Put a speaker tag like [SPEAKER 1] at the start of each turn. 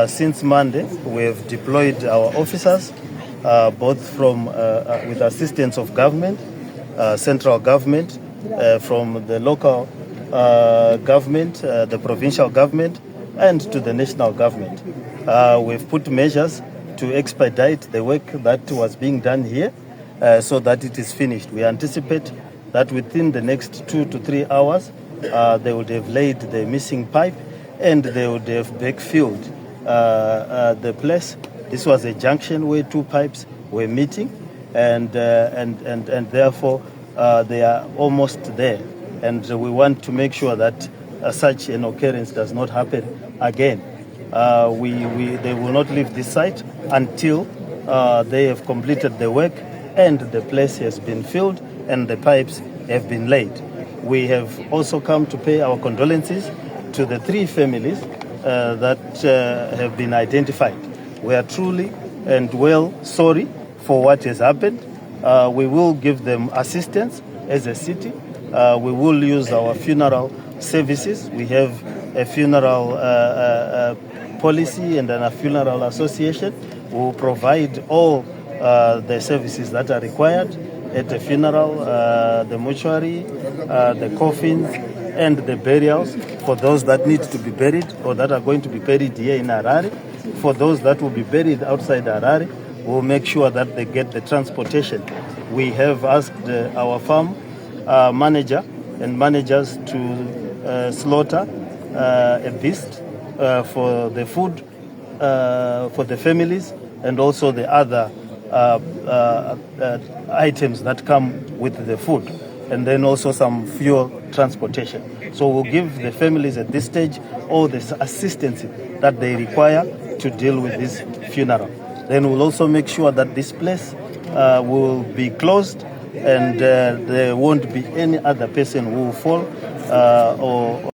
[SPEAKER 1] Since Monday, we have deployed our officers, both from with assistance of government, central government, from the local government, the provincial government, and to the national government. We've put measures to expedite the work that was being done here so that it is finished. We anticipate that within the next 2 to 3 hours, they would have laid the missing pipe and they would have backfilled the place. This was a junction where two pipes were meeting, and therefore they are almost there. And we want to make sure that such an occurrence does not happen again. They will not leave this site until they have completed the work and the place has been filled and the pipes have been laid. We have also come to pay our condolences to the 3 families that have been identified. We are truly and well sorry for what has happened. We will give them assistance as a city. We will use our funeral services. We have a funeral policy and a funeral association. We will provide all the services that are required at the funeral, the mortuary, the coffins, and the burials for those that need to be buried or that are going to be buried here in Harare. For those that will be buried outside Harare, we'll make sure that they get the transportation. We have asked our farm manager and managers to slaughter a beast for the food for the families and also the other items that come with the food, and then also some fuel transportation. So we'll give the families at this stage all the assistance that they require to deal with this funeral. Then we'll also make sure that this place will be closed and there won't be any other person who will fall or